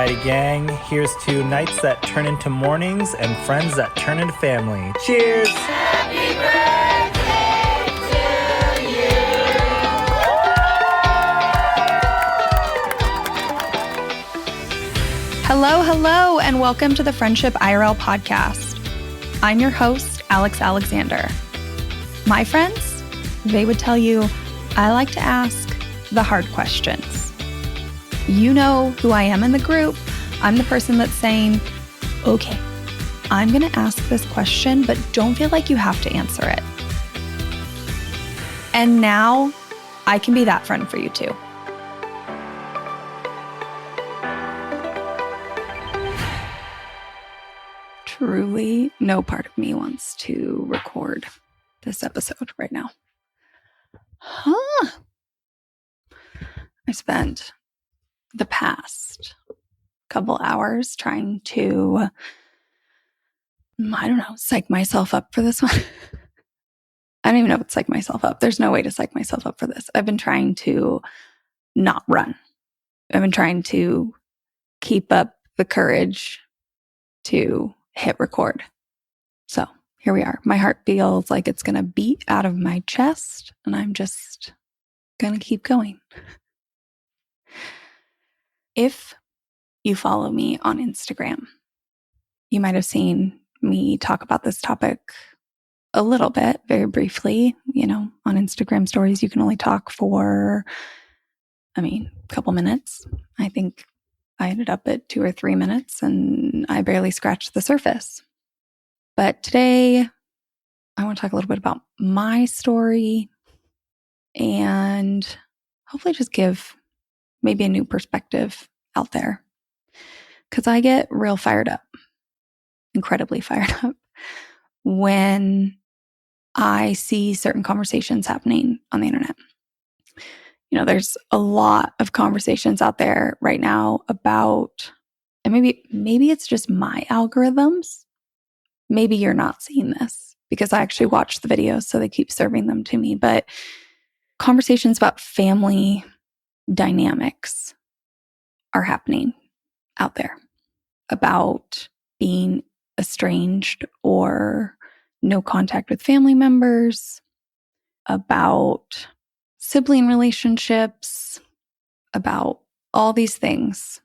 Alrighty, gang. Here's to nights that turn into mornings and friends that turn into family. Cheers! Happy birthday to you. Hello, and welcome to the Friendship IRL podcast. I'm your host, Alex Alexander. My friends, they would tell you I like to ask the hard questions. You know who I am in the group. I'm the person that's saying, okay, I'm going to ask this question, but don't feel like you have to answer it. And now I can be that friend for you too. Truly, no part of me wants to record this episode right now. I spent the past couple hours trying to, psych myself up for this one. I don't even know if it's psych myself up. There's no way to psych myself up for this. I've been trying to not run. I've been trying to keep up the courage to hit record. So here we are. My heart feels like it's going to beat out of my chest, and I'm just going to keep going. If you follow me on Instagram, you might have seen me talk about this topic a little bit, very briefly. On Instagram stories, you can only talk for, a couple minutes. I think I ended up at 2 or 3 minutes, and I barely scratched the surface. But today, I want to talk a little bit about my story and hopefully just give maybe a new perspective out there. Because I get real fired up, incredibly fired up, when I see certain conversations happening on the internet. There's a lot of conversations out there right now about, and maybe it's just my algorithms. Maybe you're not seeing this because I actually watch the videos, so they keep serving them to me. But conversations about family dynamics are happening out there, about being estranged or no contact with family members, about sibling relationships, about all these things.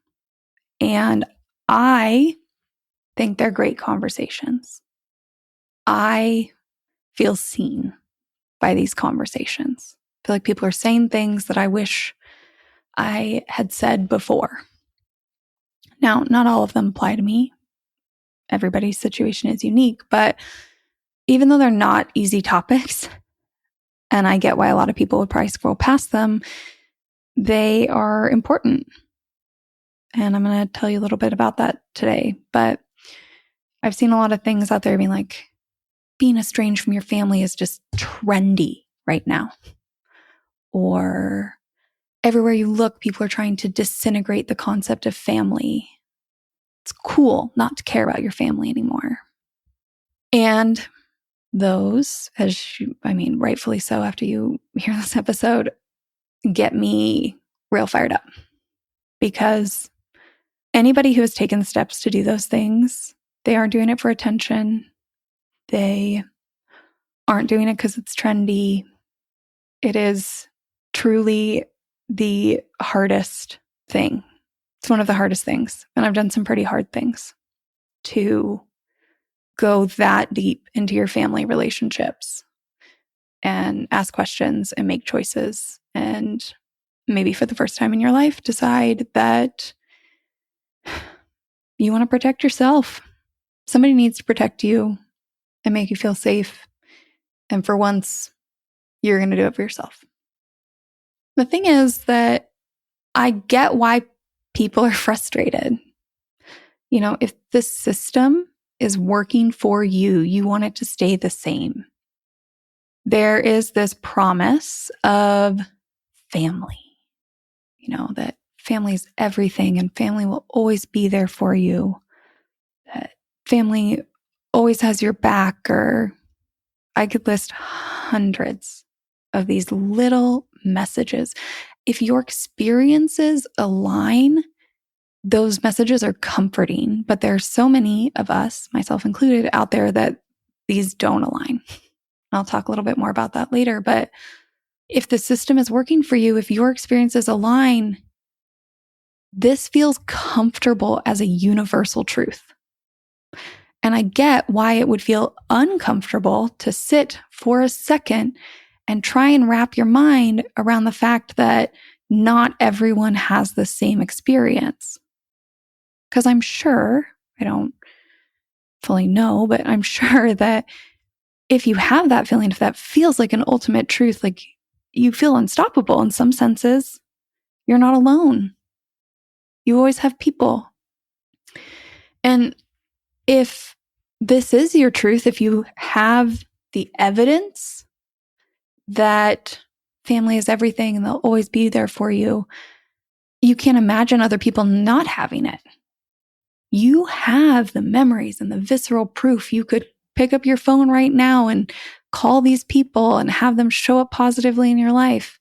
And I think they're great conversations. I feel seen by these conversations. I feel like people are saying things that I wish I had said before. Now, not all of them apply to me. Everybody's situation is unique, but even though they're not easy topics, and I get why a lot of people would probably scroll past them, they are important. And I'm going to tell you a little bit about that today. But I've seen a lot of things out there being like, being estranged from your family is just trendy right now. Or everywhere you look, people are trying to disintegrate the concept of family. It's cool not to care about your family anymore. And those, rightfully so, after you hear this episode, get me real fired up. Because anybody who has taken the steps to do those things, they aren't doing it for attention. They aren't doing it because it's trendy. It is truly the hardest thing. It's one of the hardest things. And I've done some pretty hard things to go that deep into your family relationships and ask questions and make choices. And maybe for the first time in your life, decide that you want to protect yourself. Somebody needs to protect you and make you feel safe. And for once, you're going to do it for yourself. The thing is that I get why people are frustrated. If the system is working for you, you want it to stay the same. There is this promise of family, that family is everything and family will always be there for you. That family always has your back, or I could list hundreds of these little messages. If your experiences align, those messages are comforting, but there are so many of us, myself included, out there that these don't align. I'll talk a little bit more about that later, but if the system is working for you, if your experiences align, this feels comfortable as a universal truth. And I get why it would feel uncomfortable to sit for a second and try and wrap your mind around the fact that not everyone has the same experience. Because I'm sure, I don't fully know, but I'm sure that if you have that feeling, if that feels like an ultimate truth, like you feel unstoppable in some senses, you're not alone. You always have people. And if this is your truth, if you have the evidence that family is everything and they'll always be there for you, you can't imagine other people not having it. You have the memories and the visceral proof. You could pick up your phone right now and call these people and have them show up positively in your life.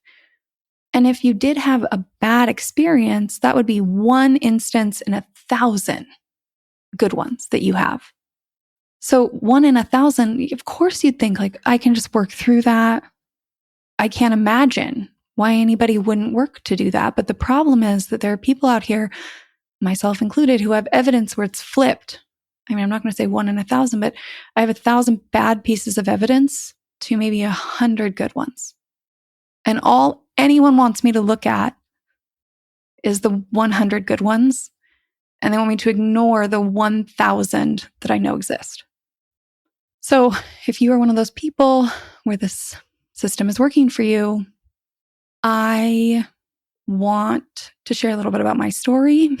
And if you did have a bad experience, that would be one instance in 1,000 good ones that you have. So 1 in 1,000, of course you'd think like, I can just work through that. I can't imagine why anybody wouldn't work to do that. But the problem is that there are people out here, myself included, who have evidence where it's flipped. I mean, I'm not going to say 1 in 1,000, but I have 1,000 bad pieces of evidence to maybe 100 good ones. And all anyone wants me to look at is the 100 good ones. And they want me to ignore the 1,000 that I know exist. So if you are one of those people where this system is working for you, I want to share a little bit about my story.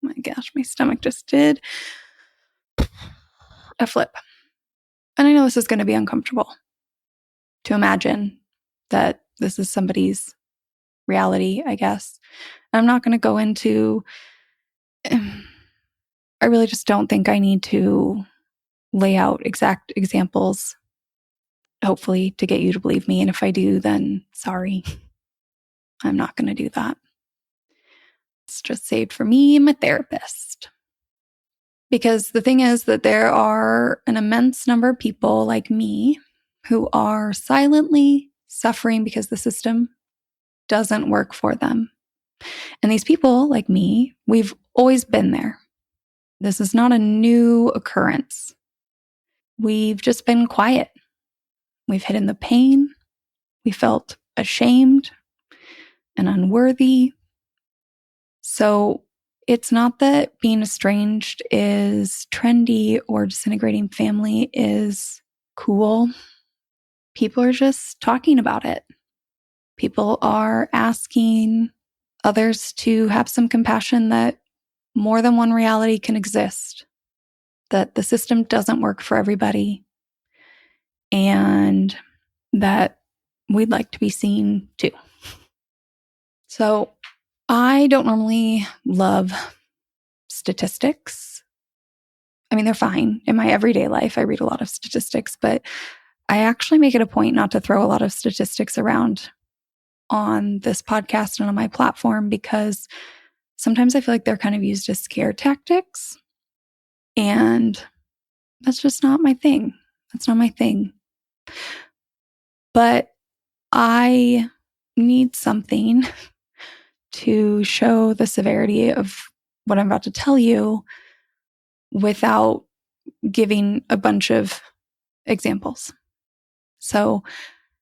My gosh, my stomach just did a flip. And I know this is going to be uncomfortable to imagine that this is somebody's reality, I guess. I'm not going to go into, I really just don't think I need to lay out exact examples, hopefully, to get you to believe me. And if I do, then sorry. I'm not going to do that. It's just saved for me and my therapist. Because the thing is that there are an immense number of people like me who are silently suffering because the system doesn't work for them. And these people like me, we've always been there. This is not a new occurrence. We've just been quiet. We've hidden the pain. We felt ashamed and unworthy. So it's not that being estranged is trendy or disintegrating family is cool. People are just talking about it. People are asking others to have some compassion that more than one reality can exist, that the system doesn't work for everybody, and that we'd like to be seen too. So I don't normally love statistics. I mean, they're fine. In my everyday life, I read a lot of statistics, but I actually make it a point not to throw a lot of statistics around on this podcast and on my platform because sometimes I feel like they're kind of used as scare tactics. And that's just not my thing. That's not my thing. But I need something to show the severity of what I'm about to tell you without giving a bunch of examples. So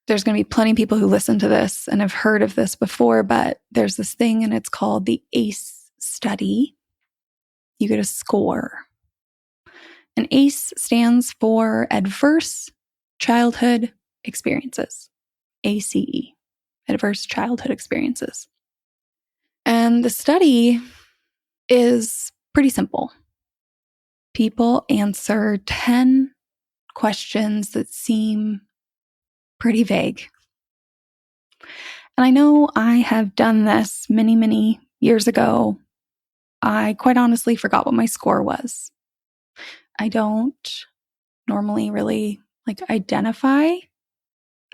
there's going to be plenty of people who listen to this and have heard of this before, but there's this thing and it's called the ACE study. You get a score. And ACE stands for Adverse Childhood Experiences. ACE, Adverse Childhood Experiences. And the study is pretty simple. People answer 10 questions that seem pretty vague. And I know I have done this many, many years ago. I quite honestly forgot what my score was. I don't normally really identify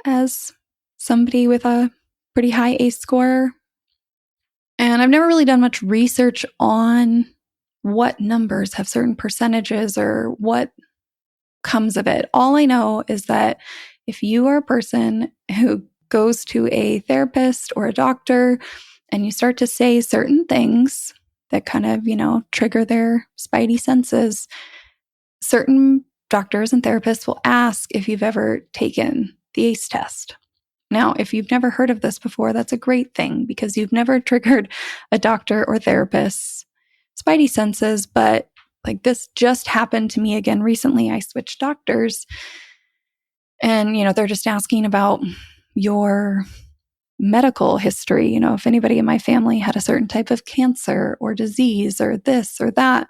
as somebody with a pretty high ACE score. And I've never really done much research on what numbers have certain percentages or what comes of it. All I know is that if you are a person who goes to a therapist or a doctor and you start to say certain things that kind of, trigger their spidey senses, certain doctors and therapists will ask if you've ever taken the ACE test. Now, if you've never heard of this before, that's a great thing because you've never triggered a doctor or therapist's spidey senses. But like this just happened to me again recently. I switched doctors and, they're just asking about your medical history. If anybody in my family had a certain type of cancer or disease or this or that.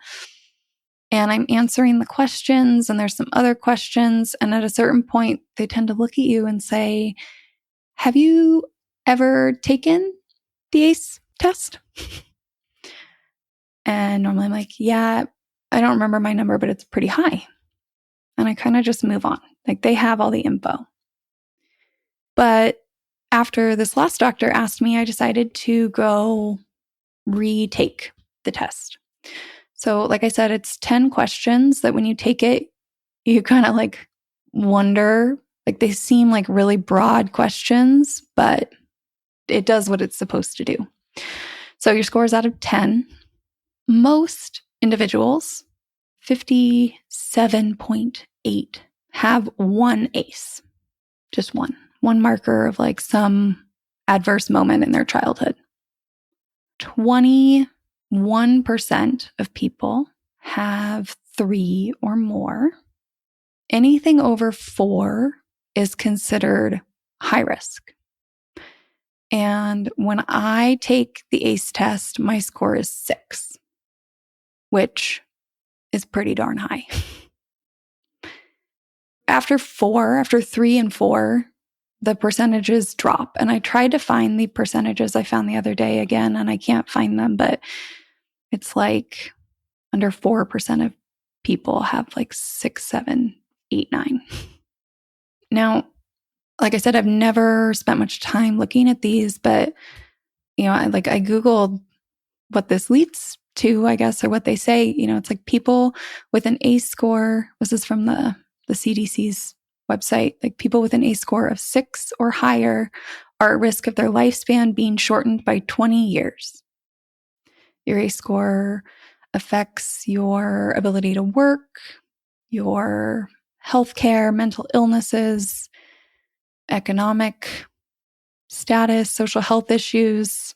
And I'm answering the questions and there's some other questions. And at a certain point, they tend to look at you and say, have you ever taken the ACE test? And normally I'm like, yeah, I don't remember my number, but it's pretty high. And I kind of just move on. Like they have all the info. But after this last doctor asked me, I decided to go retake the test. So like I said, it's 10 questions that when you take it, you kind of like wonder, like they seem like really broad questions, but it does what it's supposed to do. So your score is out of 10. Most individuals, 57.8, have one ACE, just one marker of like some adverse moment in their childhood. 21% of people have 3 or more. Anything over 4 is considered high risk. And when I take the ACE test, my score is 6, which is pretty darn high. After 3 and 4, the percentages drop. And I tried to find the percentages I found the other day again, and I can't find them, but it's like under 4% of people have like 6, 7, 8, 9. Now, like I said, I've never spent much time looking at these, but I Googled what this leads to, I guess, or what they say. It's like people with an ACE score. This is from the CDC's website. Like people with an ACE score of 6 or higher are at risk of their lifespan being shortened by 20 years. Your ACE score affects your ability to work, your healthcare, mental illnesses, economic status, social health issues.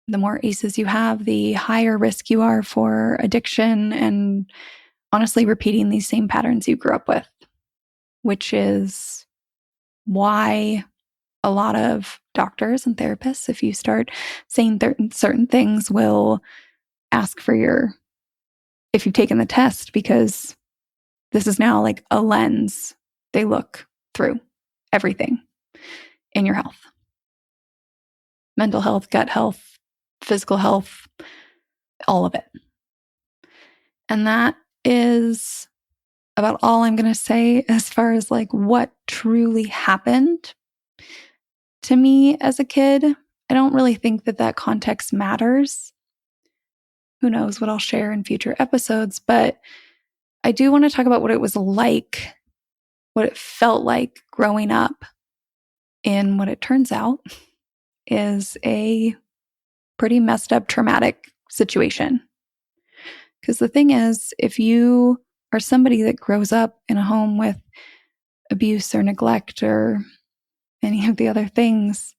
The more ACEs you have, the higher risk you are for addiction and honestly repeating these same patterns you grew up with, which is why a lot of doctors and therapists, if you start saying certain things, will ask for if you've taken the test, because this is now like a lens they look through everything in your health. Mental health, gut health, physical health, all of it. And that is about all I'm going to say as far as like what truly happened to me as a kid. I don't really think that context matters. Who knows what I'll share in future episodes, but I do want to talk about what it was like, what it felt like growing up in what it turns out is a pretty messed up, traumatic situation. Because the thing is, if you are somebody that grows up in a home with abuse or neglect or any of the other things,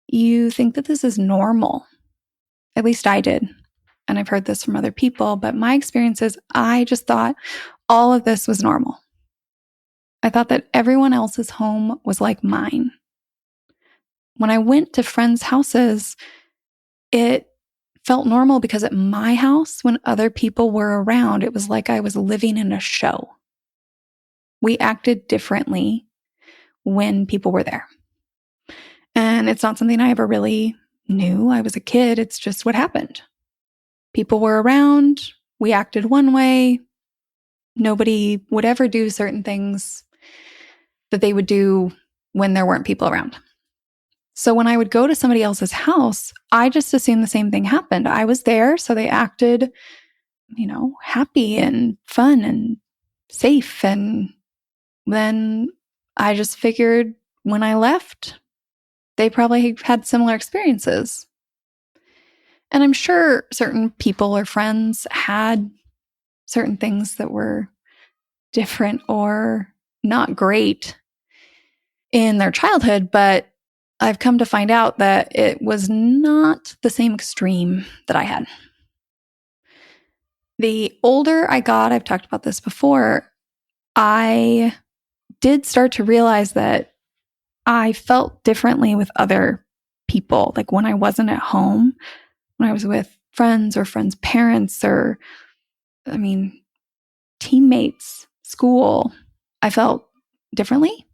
you think that this is normal. At least I did. And I've heard this from other people, but my experience is I just thought all of this was normal. I thought that everyone else's home was like mine. When I went to friends' houses, it felt normal because at my house, when other people were around, it was like I was living in a show. We acted differently when people were there. And it's not something I ever really knew. I was a kid. It's just what happened. People were around. We acted one way. Nobody would ever do certain things that they would do when there weren't people around. So when I would go to somebody else's house, I just assumed the same thing happened. I was there, so they acted, happy and fun and safe. And then I just figured when I left, they probably had similar experiences. And I'm sure certain people or friends had certain things that were different or not great in their childhood, but I've come to find out that it was not the same extreme that I had. The older I got, I've talked about this before, I did start to realize that I felt differently with other people. Like when I wasn't at home, when I was with friends or friends' parents or, teammates, school, I felt differently.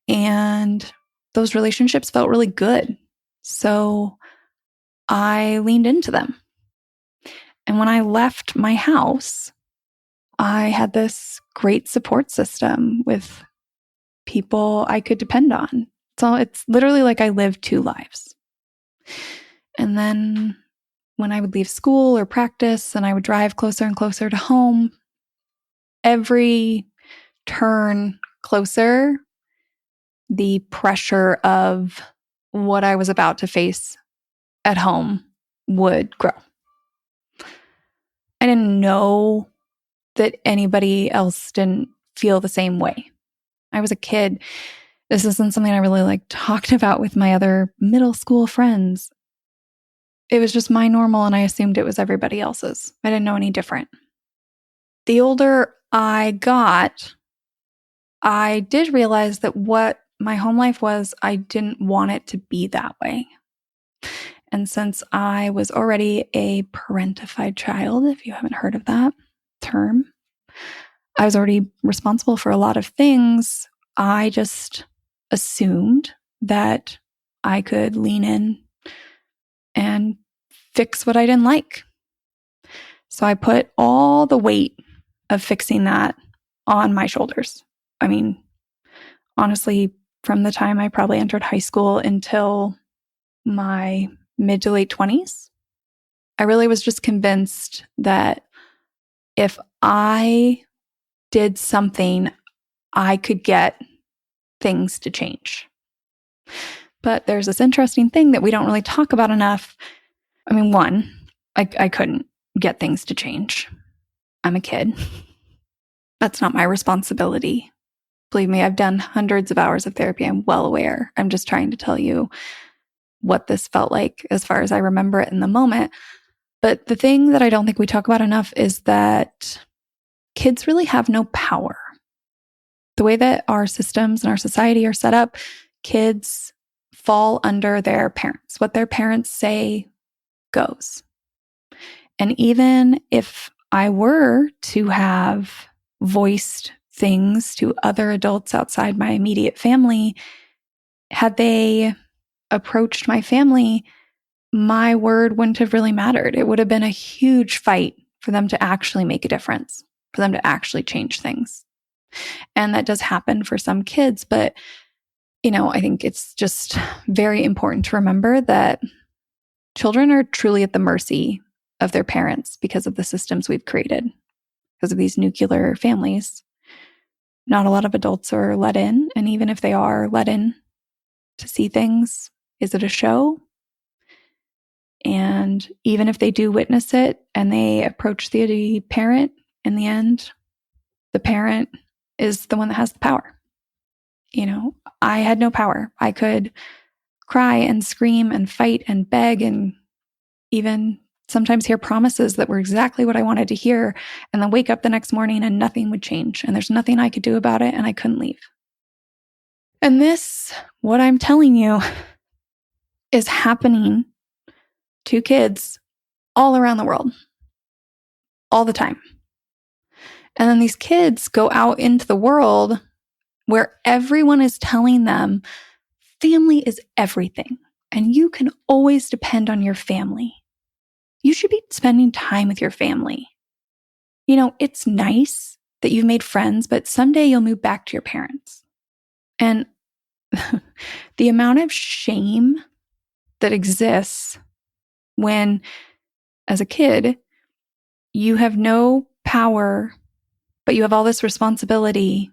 And those relationships felt really good. So I leaned into them. And when I left my house, I had this great support system with people I could depend on. So it's literally like I lived two lives. And then when I would leave school or practice and I would drive closer and closer to home, every turn closer, the pressure of what I was about to face at home would grow. I didn't know that anybody else didn't feel the same way. I was a kid. This isn't something I really talked about with my other middle school friends. It was just my normal, and I assumed it was everybody else's. I didn't know any different. The older I got, I did realize that what my home life was, I didn't want it to be that way. And since I was already a parentified child, if you haven't heard of that term, I was already responsible for a lot of things. I just assumed that I could lean in and fix what I didn't like. So I put all the weight of fixing that on my shoulders. Honestly, from the time I probably entered high school until my mid to late 20s, I really was just convinced that if I did something, I could get things to change. But there's this interesting thing that we don't really talk about enough. One, I couldn't get things to change. I'm a kid. That's not my responsibility. Believe me, I've done hundreds of hours of therapy. I'm well aware. I'm just trying to tell you what this felt like as far as I remember it in the moment. But the thing that I don't think we talk about enough is that kids really have no power. The way that our systems and our society are set up, kids fall under their parents. What their parents say goes. And even if I were to have voiced things to other adults outside my immediate family, had they approached my family, my word wouldn't have really mattered. It would have been a huge fight for them to actually make a difference, for them to actually change things. And that does happen for some kids, but I think it's just very important to remember that children are truly at the mercy of their parents because of the systems we've created, because of these nuclear families. Not a lot of adults are let in. And even if they are let in to see things, is it a show? And even if they do witness it and they approach the parent, in the end, the parent is the one that has the power. I had no power. I could cry and scream and fight and beg and even sometimes hear promises that were exactly what I wanted to hear, and then wake up the next morning and nothing would change. And there's nothing I could do about it, and I couldn't leave. And this, what I'm telling you, is happening to kids all around the world, all the time. And then these kids go out into the world where everyone is telling them family is everything, and you can always depend on your family. You should be spending time with your family. It's nice that you've made friends, but someday you'll move back to your parents. And the amount of shame that exists when, as a kid, you have no power, but you have all this responsibility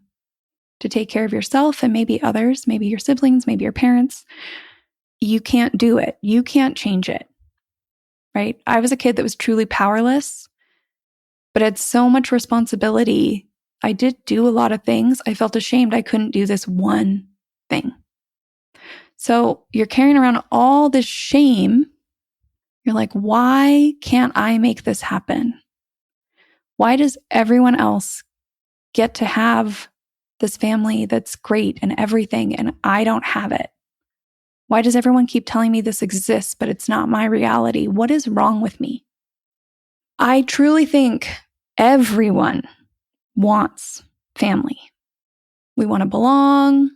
to take care of yourself and maybe others, maybe your siblings, maybe your parents. You can't do it. You can't change it, right? I was a kid that was truly powerless, but had so much responsibility. I did do a lot of things. I felt ashamed I couldn't do this one thing. So you're carrying around all this shame. You're like, why can't I make this happen? Why does everyone else get to have this family that's great and everything, and I don't have it? Why does everyone keep telling me this exists, but it's not my reality? What is wrong with me? I truly think everyone wants family. We want to belong,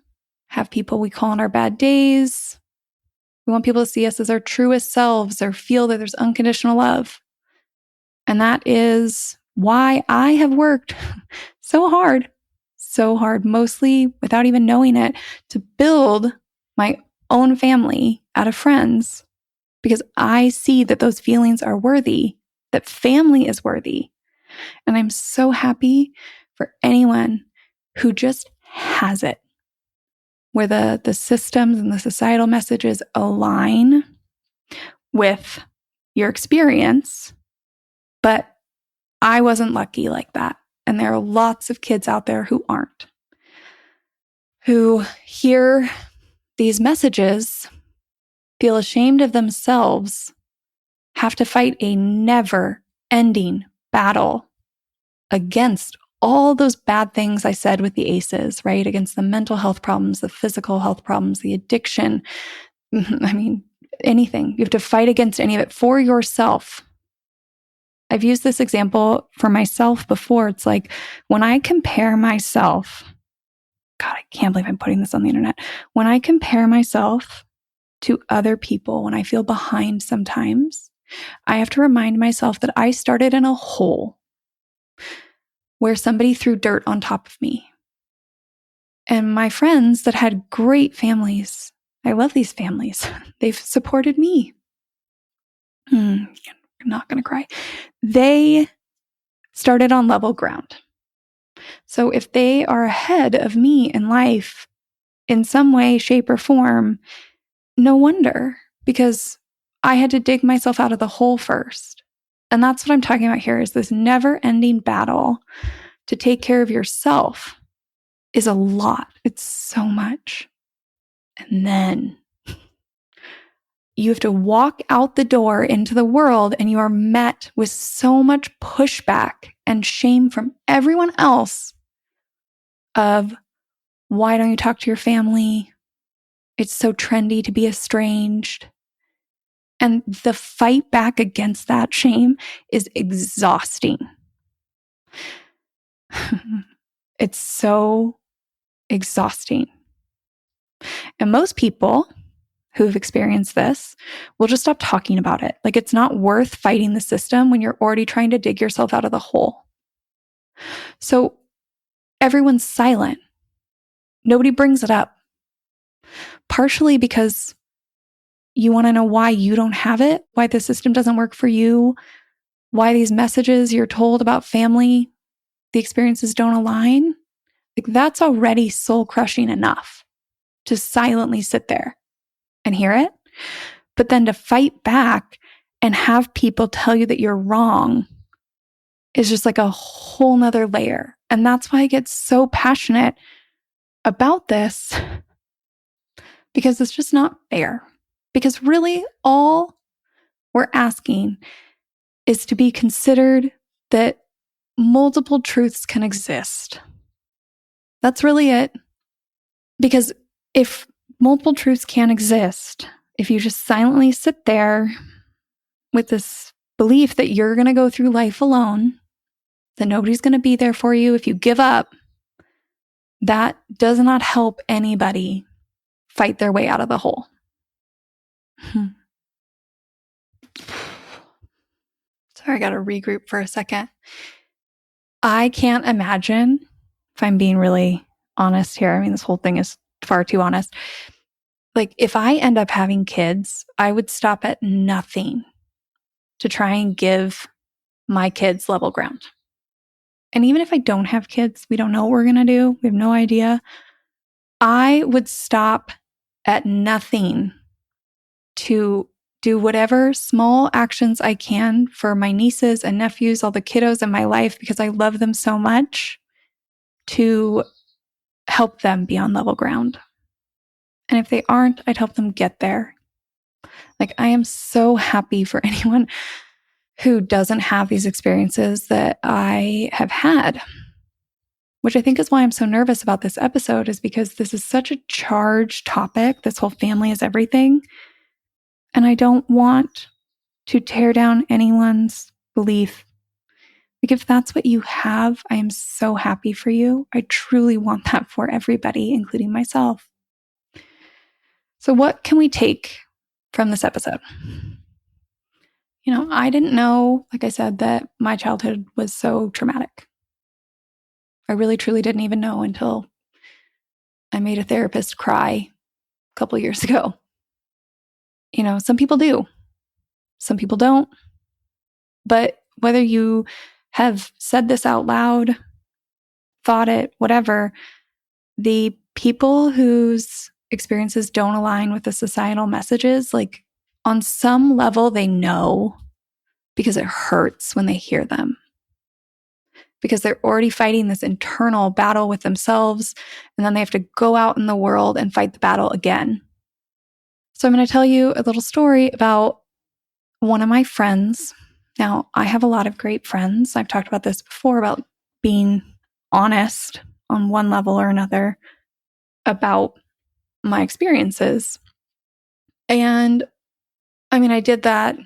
have people we call on our bad days. We want people to see us as our truest selves or feel that there's unconditional love. And that is why I have worked so hard, mostly without even knowing it, to build my own family out of friends, because I see that those feelings are worthy, that family is worthy. And I'm so happy for anyone who just has it, where the systems and the societal messages align with your experience. But I wasn't lucky like that. And there are lots of kids out there who aren't, who hear these messages, feel ashamed of themselves, have to fight a never-ending battle against all those bad things I said with the ACEs, right? Against the mental health problems, the physical health problems, the addiction. I mean, anything. You have to fight against any of it for yourself. I've used this example for myself before. It's like when I compare myself, God, I can't believe I'm putting this on the internet. When I compare myself to other people, when I feel behind sometimes, I have to remind myself that I started in a hole where somebody threw dirt on top of me. And my friends that had great families, I love these families. They've supported me. I'm not going to cry. They started on level ground. So if they are ahead of me in life in some way, shape, or form, no wonder, because I had to dig myself out of the hole first. And that's what I'm talking about here, is this never-ending battle to take care of yourself is a lot. It's so much. And then you have to walk out the door into the world and you are met with so much pushback and shame from everyone else of, why don't you talk to your family? It's so trendy to be estranged. And the fight back against that shame is exhausting. It's so exhausting. And most people who've experienced this will just stop talking about it. Like, it's not worth fighting the system when you're already trying to dig yourself out of the hole. So everyone's silent. Nobody brings it up. Partially because you want to know why you don't have it, why the system doesn't work for you, why these messages you're told about family, the experiences don't align. Like, that's already soul crushing enough to silently sit there and hear it. But then to fight back and have people tell you that you're wrong is just like a whole nother layer. And that's why I get so passionate about this, because it's just not fair. Because really all we're asking is to be considered that multiple truths can exist. That's really it. Because if multiple truths can't exist, if you just silently sit there with this belief that you're going to go through life alone, that nobody's going to be there for you if you give up, that does not help anybody fight their way out of the hole. Sorry, I got to regroup for a second. I can't imagine, if I'm being really honest here, I mean, this whole thing is far too honest. Like, if I end up having kids, I would stop at nothing to try and give my kids level ground. And even if I don't have kids, we don't know what we're going to do. We have no idea. I would stop at nothing to do whatever small actions I can for my nieces and nephews, all the kiddos in my life, because I love them so much, to help them be on level ground. And if they aren't, I'd help them get there. Like, I am so happy for anyone who doesn't have these experiences that I have had, which I think is why I'm so nervous about this episode, is because this is such a charged topic. This whole family is everything. And I don't want to tear down anyone's belief. Like, if that's what you have, I am so happy for you. I truly want that for everybody, including myself. So what can we take from this episode? You know, I didn't know, like I said, that my childhood was so traumatic. I really, truly didn't even know until I made a therapist cry a couple of years ago. You know, some people do, some people don't. But whether you have said this out loud, thought it, whatever, the people whose experiences don't align with the societal messages, like, on some level, they know, because it hurts when they hear them. Because they're already fighting this internal battle with themselves, and then they have to go out in the world and fight the battle again. So I'm going to tell you a little story about one of my friends. Now, I have a lot of great friends. I've talked about this before, about being honest on one level or another about my experiences. And I mean, I did that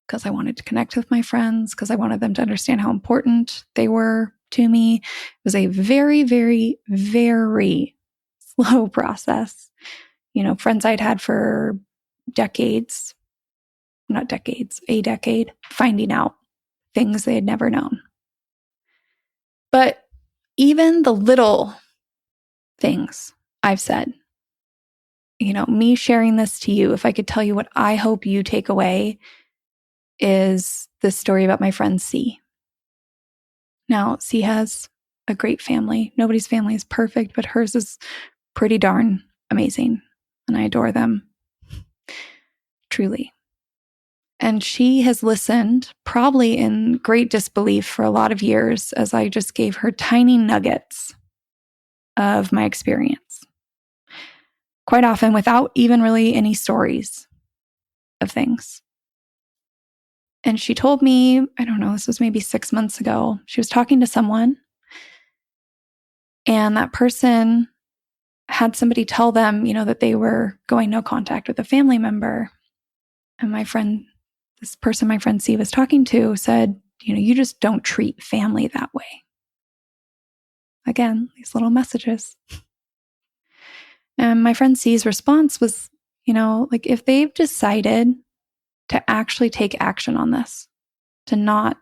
because I wanted to connect with my friends, because I wanted them to understand how important they were to me. It was a very, very, very slow process. You know, friends I'd had for decades, not decades, a decade, finding out things they had never known. But even the little things I've said, you know, me sharing this to you, if I could tell you what I hope you take away, is this story about my friend C. Now, C has a great family. Nobody's family is perfect, but hers is pretty darn amazing. And I adore them, truly. And she has listened, probably in great disbelief, for a lot of years, as I just gave her tiny nuggets of my experience. Quite often without even really any stories of things. And she told me, I don't know, this was maybe 6 months ago, she was talking to someone, and that person had somebody tell them, you know, that they were going no contact with a family member. And my friend, this person my friend C was talking to, said, you know, you just don't treat family that way. Again, these little messages. And my friend C's response was, you know, like, if they've decided to actually take action on this, to not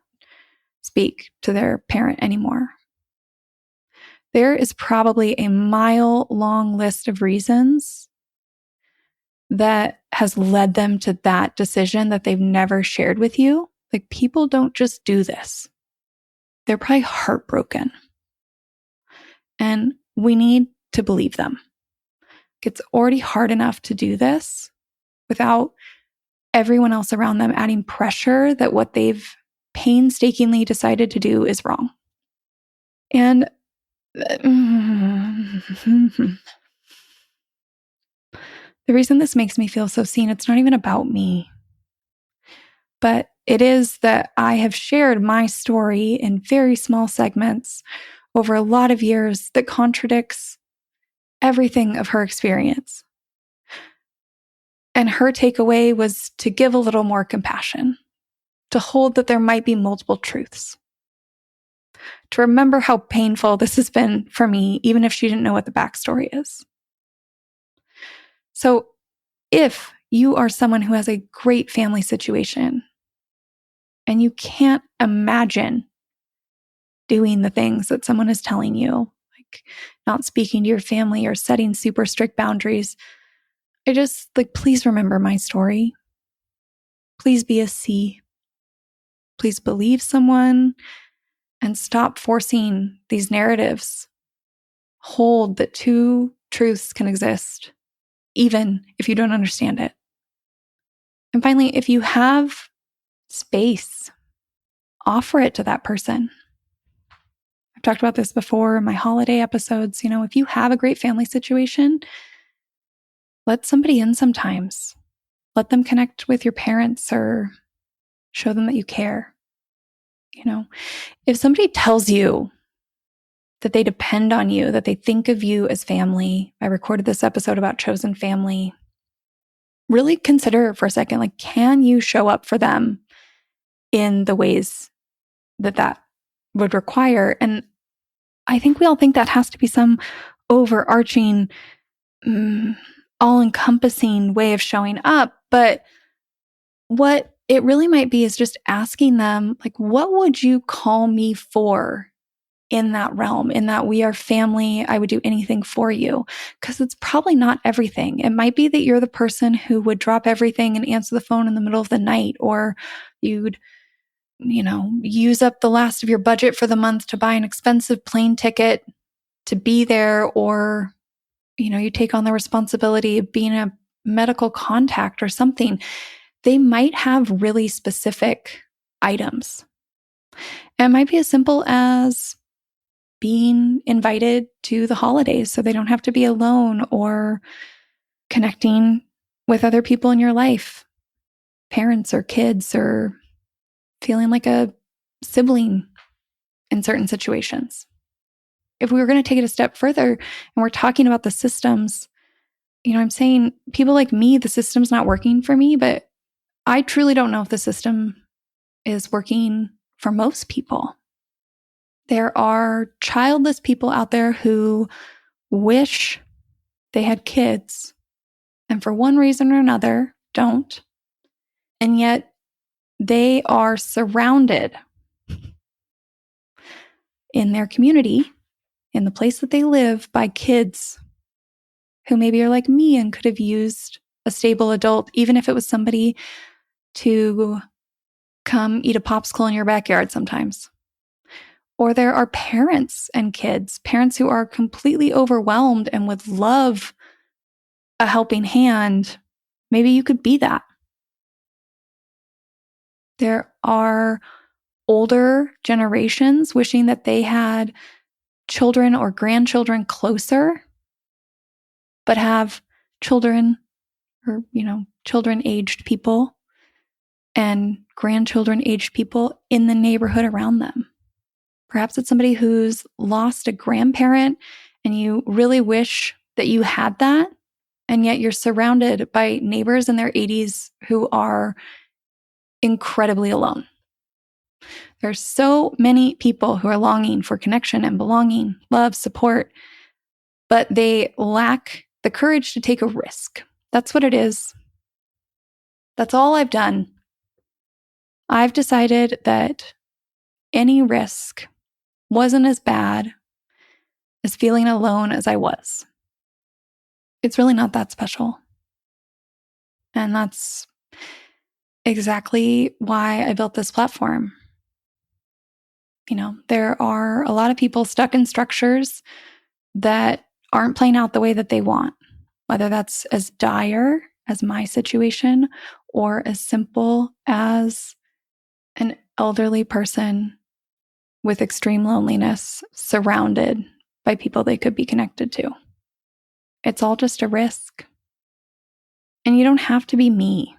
speak to their parent anymore, there is probably a mile-long list of reasons that has led them to that decision that they've never shared with you. Like, people don't just do this. They're probably heartbroken. And we need to believe them. It's already hard enough to do this without everyone else around them adding pressure that what they've painstakingly decided to do is wrong. And the reason this makes me feel so seen, it's not even about me, but it is that I have shared my story in very small segments over a lot of years that contradicts everything of her experience. And her takeaway was to give a little more compassion, to hold that there might be multiple truths, to remember how painful this has been for me, even if she didn't know what the backstory is. So if you are someone who has a great family situation and you can't imagine doing the things that someone is telling you, like like not speaking to your family or setting super strict boundaries. I just please remember my story. Please be a C. Please believe someone and stop forcing these narratives. Hold that two truths can exist, even if you don't understand it. And finally, if you have space, offer it to that person. I've talked about this before in my holiday episodes. If you have a great family situation, let somebody in sometimes. Let them connect with your parents or show them that you care. If somebody tells you that they depend on you, that they think of you as family, I recorded this episode about chosen family. Really consider for a second, can you show up for them in the ways that would require? And I think we all think that has to be some overarching, all-encompassing way of showing up. But what it really might be is just asking them, what would you call me for in that realm, in that we are family, I would do anything for you? Because it's probably not everything. It might be that you're the person who would drop everything and answer the phone in the middle of the night, or you'd, use up the last of your budget for the month to buy an expensive plane ticket to be there, or, you take on the responsibility of being a medical contact or something. They might have really specific items. And it might be as simple as being invited to the holidays so they don't have to be alone, or connecting with other people in your life, parents or kids, or feeling like a sibling in certain situations. If we were going to take it a step further and we're talking about the systems, I'm saying people like me, the system's not working for me, but I truly don't know if the system is working for most people. There are childless people out there who wish they had kids and for one reason or another don't. And yet they are surrounded in their community, in the place that they live, by kids who maybe are like me and could have used a stable adult, even if it was somebody to come eat a popsicle in your backyard sometimes. Or there are parents and kids, parents who are completely overwhelmed and would love a helping hand. Maybe you could be that. There are older generations wishing that they had children or grandchildren closer, but have children or, children-aged people and grandchildren-aged people in the neighborhood around them. Perhaps it's somebody who's lost a grandparent and you really wish that you had that, and yet you're surrounded by neighbors in their 80s who are incredibly alone. There's so many people who are longing for connection and belonging, love, support, but they lack the courage to take a risk. That's what it is. That's all I've done. I've decided that any risk wasn't as bad as feeling alone as I was. It's really not that special. And that's exactly why I built this platform. There are a lot of people stuck in structures that aren't playing out the way that they want, whether that's as dire as my situation or as simple as an elderly person with extreme loneliness surrounded by people they could be connected to. It's all just a risk. And you don't have to be me.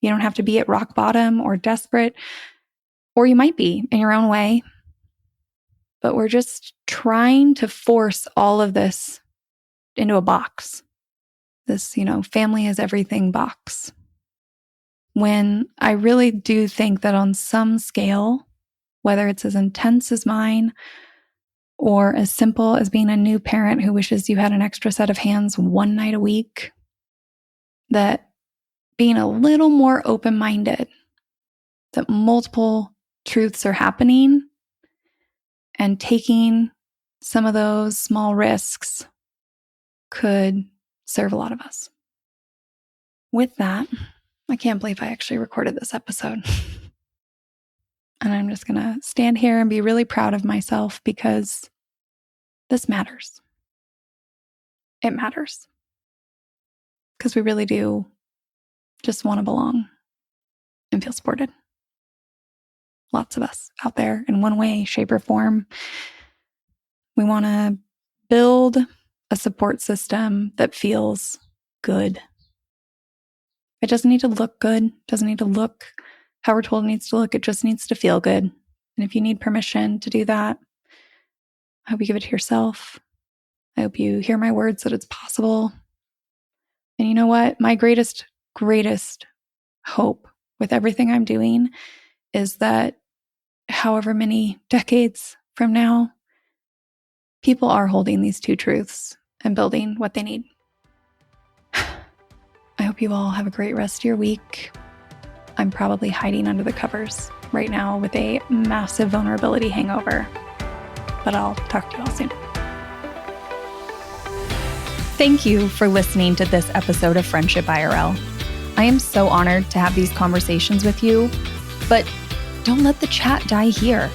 You don't have to be at rock bottom or desperate, or you might be in your own way. But we're just trying to force all of this into a box. This, family is everything box. When I really do think that on some scale, whether it's as intense as mine or as simple as being a new parent who wishes you had an extra set of hands one night a week, that being a little more open-minded, that multiple truths are happening, and taking some of those small risks could serve a lot of us. With that, I can't believe I actually recorded this episode. And I'm just going to stand here and be really proud of myself because this matters. It matters. Because we really do just want to belong and feel supported. Lots of us out there in one way, shape, or form. We want to build a support system that feels good. It doesn't need to look good. It doesn't need to look how we're told it needs to look. It just needs to feel good. And if you need permission to do that, I hope you give it to yourself. I hope you hear my words that it's possible. And you know what? My greatest hope with everything I'm doing is that however many decades from now, people are holding these two truths and building what they need. I hope you all have a great rest of your week. I'm probably hiding under the covers right now with a massive vulnerability hangover, but I'll talk to you all soon. Thank you for listening to this episode of Friendship IRL. I am so honored to have these conversations with you, but don't let the chat die here.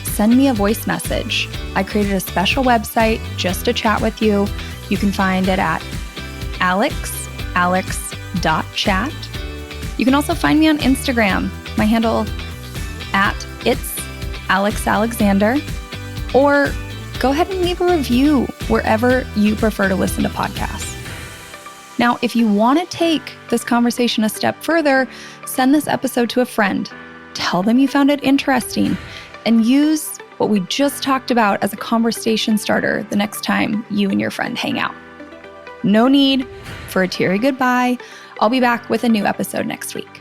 Send me a voice message. I created a special website just to chat with you. You can find it at alex.chat. You can also find me on Instagram. My handle @itsAlexAlexander, or go ahead and leave a review wherever you prefer to listen to podcasts. Now, if you want to take this conversation a step further, send this episode to a friend. Tell them you found it interesting and use what we just talked about as a conversation starter the next time you and your friend hang out. No need for a teary goodbye. I'll be back with a new episode next week.